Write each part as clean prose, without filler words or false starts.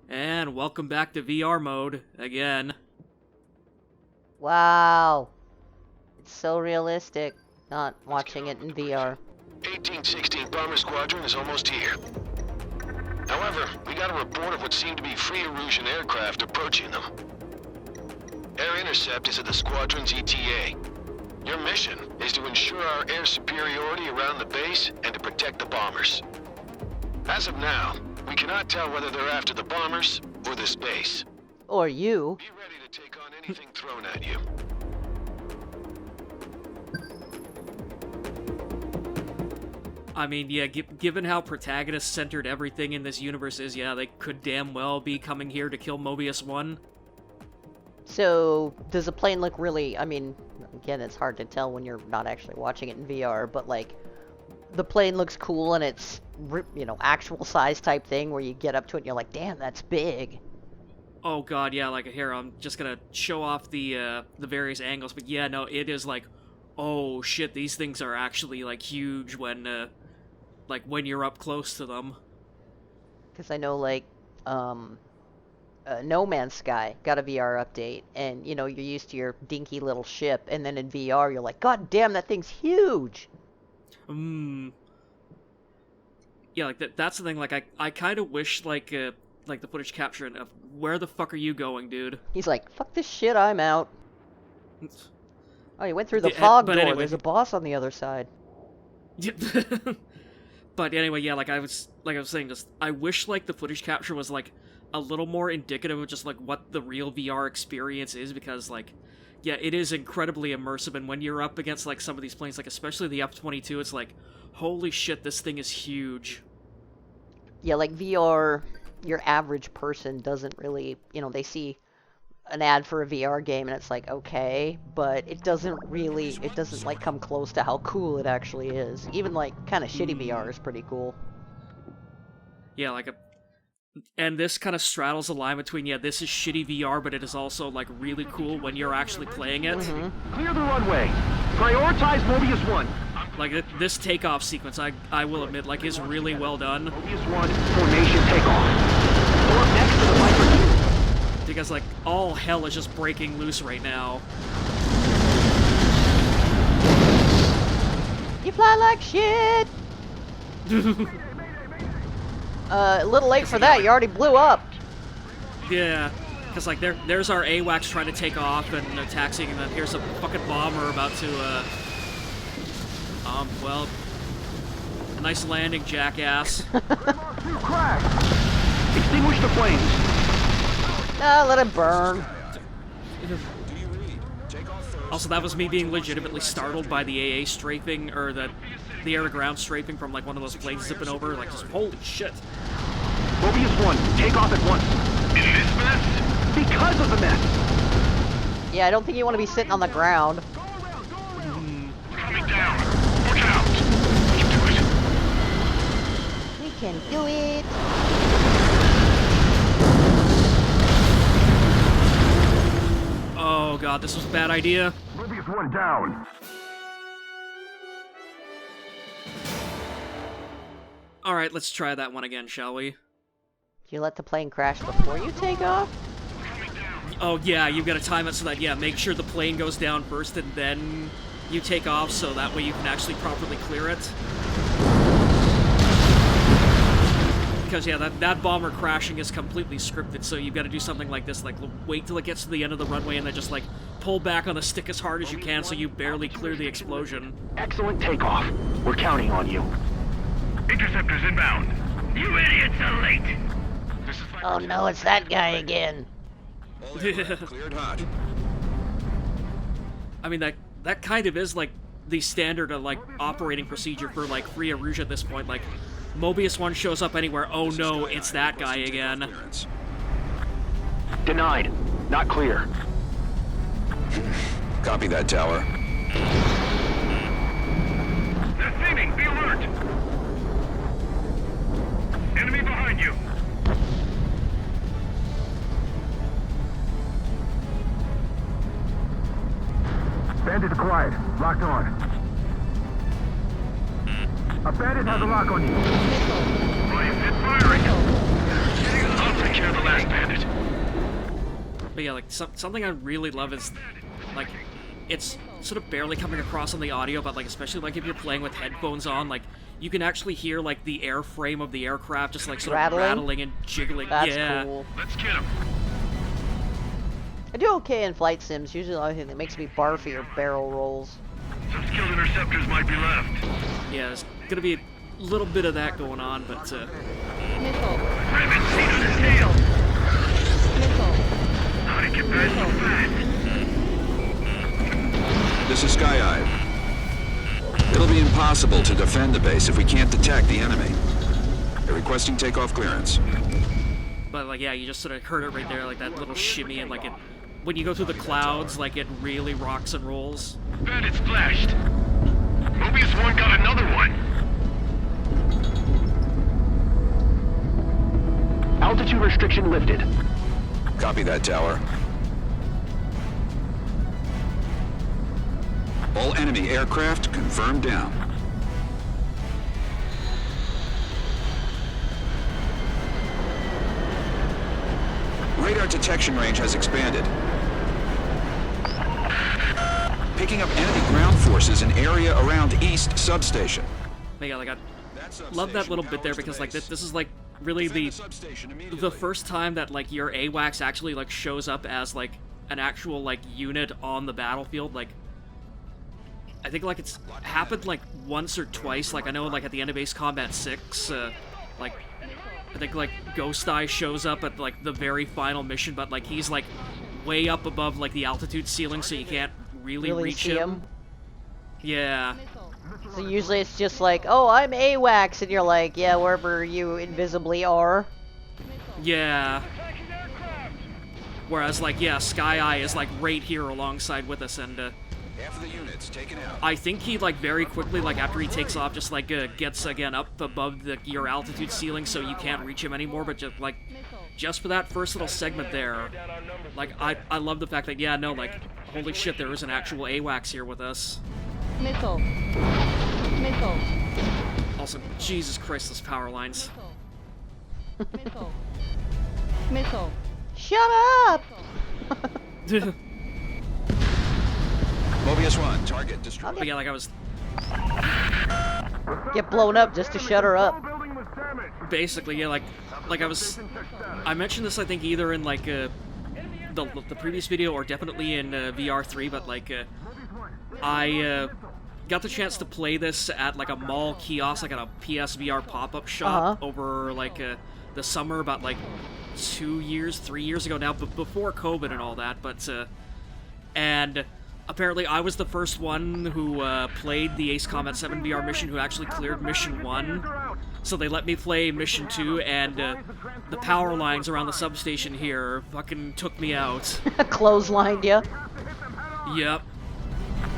And welcome back to VR mode again. Wow. It's so realistic, not watching it in VR. 1816 Bomber Squadron is almost here. However, we got a report of what seemed to be free Immersion aircraft approaching them. Air intercept is at the squadron's ETA. Your mission is to ensure our air superiority around the base and to protect the bombers. As of now, we cannot tell whether they're after the bombers or this base. Or you. Be ready to take on anything thrown at you. I mean, yeah, given how protagonist-centered everything in this universe is, yeah, they could damn well be coming here to kill Mobius 1. So, does the plane look really... I mean, again, it's hard to tell when you're not actually watching it in VR, but, like, the plane looks cool and it's, you know, actual size type thing where you get up to it and you're like, damn, that's big. Oh god, yeah, like, here, I'm just gonna show off the various angles, but yeah, no, it is like, oh shit, these things are actually, like, huge when you're up close to them. Because I know, like, No Man's Sky got a VR update, and, you know, you're used to your dinky little ship, and then in VR, you're like, god damn, that thing's huge! Yeah, like, that's the thing, like, I kind of wish, like the footage capture of where the fuck are you going, dude? He's like, fuck this shit, I'm out. Oh, you went through the fog door, anyway, there's a boss on the other side. Yeah. But anyway, yeah, like I was saying, just I wish like the footage capture was like a little more indicative of just like what the real VR experience is, because like, yeah, it is incredibly immersive, and when you're up against like some of these planes, like especially the F-22, it's like, holy shit, this thing is huge. Yeah, like VR, your average person doesn't really, you know, they see an ad for a VR game and it's like, okay, but it doesn't like come close to how cool it actually is. Even like kind of shitty VR is pretty cool. Yeah, like and this kind of straddles the line between, yeah, this is shitty VR, but it is also like really cool when you're actually playing it. Mm-hmm. Clear the runway. Prioritize Mobius 1. Like this takeoff sequence, I will admit, like, is really well done. Mobius 1, formation takeoff. Pull up next to the Viper 2. Because, like, all hell is just breaking loose right now. You fly like shit! A little late for that, you already blew up. Yeah, because, like, there's our AWACS trying to take off and taxiing, and then here's a fucking bomber about to, well, a nice landing, jackass. Crash! Extinguish the flames. No, let it burn. Also, that was me being legitimately startled by the AA strafing, or the air-to-ground strafing from, like, one of those planes zipping over, like, just, holy shit. Mobius 1, take off at once. In this mess? Because of the mess. Yeah, I don't think you want to be sitting on the ground. Coming down. Watch out. We can do it. We can do it. Oh god, this was a bad idea. Mobius 1 down. Alright, let's try that one again, shall we? Do you let the plane crash before you take off? Oh yeah, you've got to time it so that, yeah, make sure the plane goes down first and then you take off, so that way you can actually properly clear it. Because, yeah, that bomber crashing is completely scripted, so you've got to do something like this, like, wait till it gets to the end of the runway and then just, like, pull back on the stick as hard as you can so you barely clear the explosion. Excellent takeoff. We're counting on you. Interceptors inbound. You idiots are late. Oh no, it's that guy again. Cleared hot. I mean, that kind of is, like, the standard of, like, operating procedure for, like, free Immersion at this point. Like, Mobius 1 shows up anywhere, oh no, it's that guy again. Denied. Not clear. Copy that, tower. They're thinning. Be alert. Enemy behind you. Bandit acquired. Locked on. A bandit has a lock on you. William, it's firing. I'll take care of the last But yeah, like something I really love is like it's sort of barely coming across on the audio, but like especially like if you're playing with headphones on, like you can actually hear like the airframe of the aircraft just like sort of rattling and jiggling. That's yeah. cool. Let's get him. I do okay in flight sims. Usually the only thing that makes me barfy are barrel rolls. Some skilled interceptors might be left. Yeah, there's gonna be a little bit of that going on, but Missile. Raven, seen on his tail. Missile. How'd it get bad so fast? This is Sky Eye. It'll be impossible to defend the base if we can't detect the enemy. They're requesting takeoff clearance. but like yeah, you just sort of heard it right there, like that little shimmy, and like it when you go through the clouds, like it really rocks and rolls. Bandits flashed. Mobius 1 got another one. Altitude restriction lifted. Copy that, tower. All enemy aircraft confirmed down. Radar detection range has expanded. Picking up enemy ground forces in area around East Substation. But yeah, like I love that little bit there because like this is like really the first time that like your AWACS actually like shows up as like an actual like unit on the battlefield. Like I think like it's happened like once or twice. Like I know like at the end of Ace Combat 6, like I think like Ghost Eye shows up at like the very final mission, but like he's like way up above like the altitude ceiling, so you can't really reach see him. Yeah. So usually it's just like, oh, I'm AWACS, and you're like, yeah, wherever you invisibly are. Yeah. Whereas like yeah, Sky Eye is like right here alongside with us, and Half of the units taken out. I think he like very quickly, like after he takes off, just like gets again up above your altitude ceiling, so you can't reach him anymore. But just for that first little segment there, like I love the fact that yeah, no, like holy shit, there is an actual AWACS here with us. Missile. Missile. Also, Jesus Christ, those power lines. Missile. Missile. Shut up! Mobius 1, target destroyed. But yeah, like I was Get blown up just to shut her up. basically yeah, like I mentioned this I think either in like the previous video or definitely in VR3, but like I got the chance to play this at like a mall kiosk, like at a PSVR pop-up shop over like the summer about like 3 years ago now, but before COVID and all that. But and apparently I was the first one who played the Ace Combat 7 VR mission who actually cleared Mission 1. So they let me play Mission 2, and the power lines around the substation here fucking took me out. Clotheslined ya. Yep.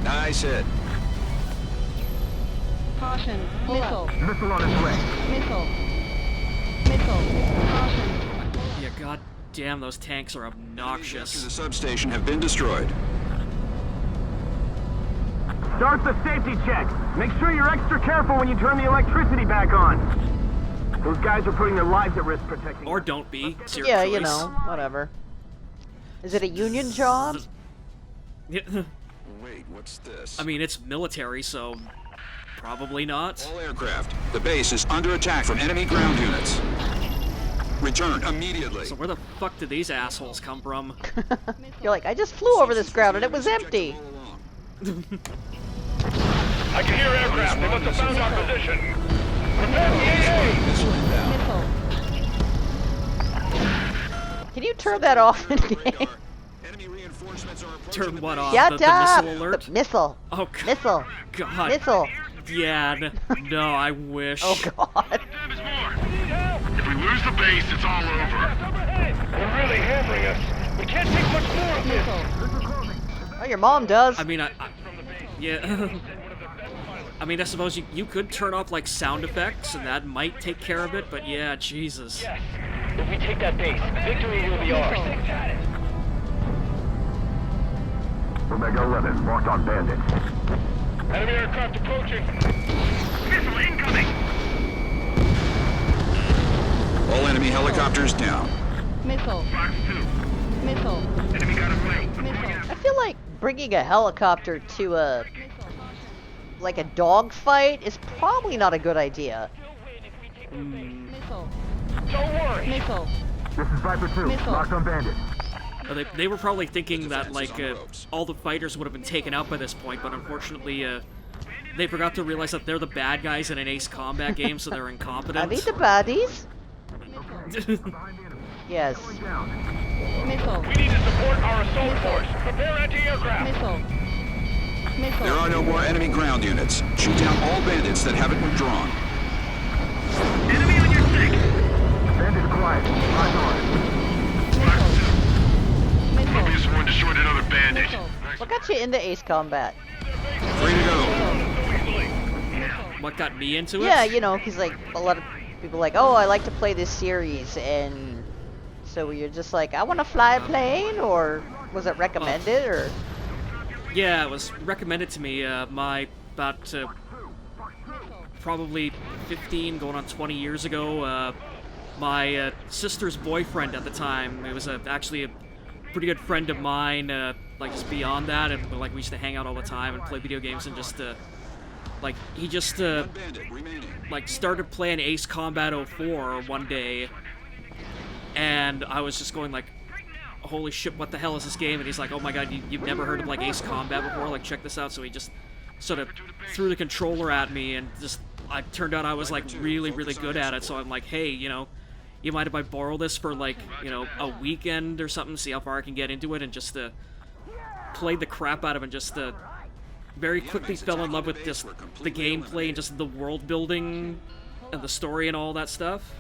Nice hit. Caution. Missile. Missile on its way. Missile. Missile. Caution. Yeah, god damn, those tanks are After obnoxious. the substation have been destroyed. Start the safety check. Make sure you're extra careful when you turn the electricity back on. Those guys are putting their lives at risk protecting. Or don't be. It's your Yeah, choice. you know, whatever. Is it a union job? Yeah. Wait, what's this? I mean, it's military, so probably not. All aircraft. The base is under attack from enemy ground units. Return immediately. So where the fuck did these assholes come from? You're like, I just flew over this ground and it was empty. I can hear aircraft. They must have found our position. Prepare the AA! Missile inbound. Missile. Can you turn that off in game? Enemy reinforcements are approaching Turn the what base. off? Shut The up! missile alert? The missile. Oh god. Missile. God. Missile. Yeah. No, I wish. Oh god. There's more. If we lose the base, it's all over. They're really hammering us. We can't take much more of this. Oh, your mom does. I mean, yeah. I mean, I suppose you could turn off like sound effects, and that might take care of it. But yeah, Jesus. Yes. If we take that base, victory will be ours. Omega 11, marked on bandits. Enemy aircraft approaching. Missile incoming. All enemy helicopters down. Missile. Fox 2. Missile. Enemy got him right. Missile. I feel like bringing a helicopter to a like a dogfight is probably not a good idea. Missile. Don't worry. Missile. This is Viper 2. Missile. Locked on bandit. They were probably thinking that, defense like, is on the ropes. all the fighters would have been taken out by this point, but unfortunately, they forgot to realize that they're the bad guys in an Ace Combat game, so they're incompetent. Are they the baddies? Yes. Missile. We need to support our assault force. Prepare anti-aircraft. Missile. Missile. There are no more enemy ground units. Shoot down all bandits that haven't withdrawn. Enemy on your stick. Bandit quiet. Locked on. Missile. Mobius 1 destroyed another bandit. Missile. What got you into Ace Combat? Free to go. What got me into it? Yeah, you know, because like a lot of people are like, oh, I like to play this series, and so you're just like, I want to fly a plane, or was it recommended, or? Yeah, it was recommended to me. My about probably 15, going on 20 years ago. My sister's boyfriend at the time. It was actually a pretty good friend of mine. Like just beyond that, and like we used to hang out all the time and play video games, and just like he just One bandit remaining. like started playing Ace Combat 04 one day, and I was just going like, holy shit, what the hell is this game? And he's like, oh my god, you've never heard of like Ace Combat before? Like, check this out. So he just sort of threw the controller at me, and just I turned out I was like really, really good at it. So I'm like, hey, you know, you mind if I borrow this for like, you know, a weekend or something, see how far I can get into it, and just played the crap out of it, and just very quickly fell in love with just the gameplay and just the world building and the story and all that stuff.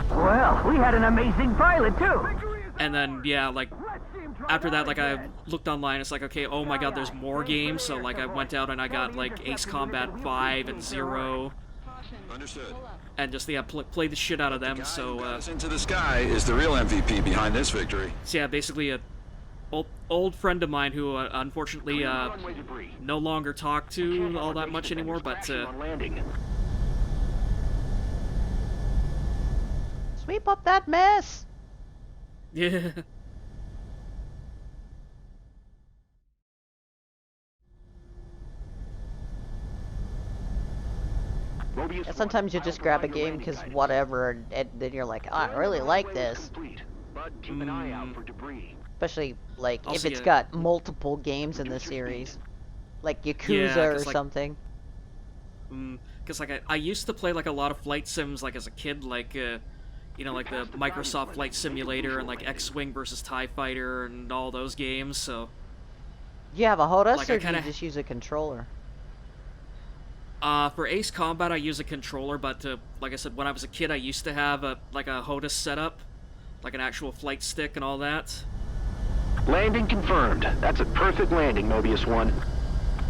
Well, we had an amazing pilot, too. And then, yeah, like, after that, like, I looked online, it's like, okay, oh my god, there's more games, so, like, I went out and I got, like, Ace Combat 5 and 0, Understood. and just, yeah, played the shit out of them, so, Into the sky is the real MVP behind this victory. so yeah, basically a old friend of mine who, unfortunately, no longer talk to all that much anymore, but, landing. Sweep up that mess. yeah. Yeah, sometimes you just grab a game because whatever, and then you're like, oh, I really like this. But keep an eye out for debris. Especially like if Also, it's yeah. got multiple games in the series, like Yakuza Yeah, or 'cause, like, something. Because like I used to play like a lot of flight sims like as a kid, like you know, like the Microsoft Flight Simulator and like X-Wing versus TIE Fighter and all those games. So Do you have a HOTAS like, I or do you kinda- just use a controller? for Ace Combat, I use a controller, but like I said, when I was a kid, I used to have a HOTAS setup, like an actual flight stick and all that. Landing confirmed. That's a perfect landing, Mobius 1.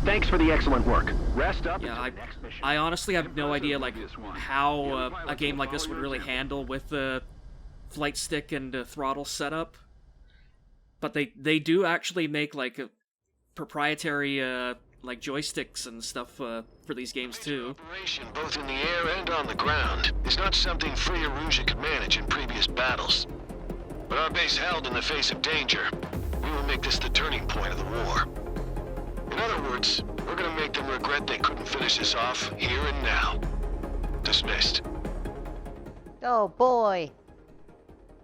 Thanks for the excellent work. Rest up Yeah, until the next mission. I honestly have no idea like how a game like this would really handle with the flight stick and throttle setup. But they do actually make like proprietary like joysticks and stuff for these games too. Operation both in the air and on the ground is not something Free Erusia could manage in previous battles. But our base held in the face of danger. We will make this the turning point of the war. In other words, we're gonna make them regret they couldn't finish this off here and now. Dismissed. Oh boy.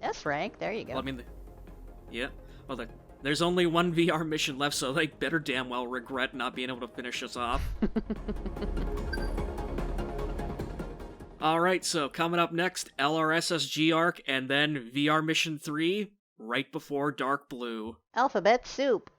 S rank, there you go. Well, I mean, yeah. Well, there's only one VR mission left, so they better damn well regret not being able to finish us off. Alright, so coming up next, LRSSG Arc, and then VR Mission 3, right before Dark Blue. Alphabet soup.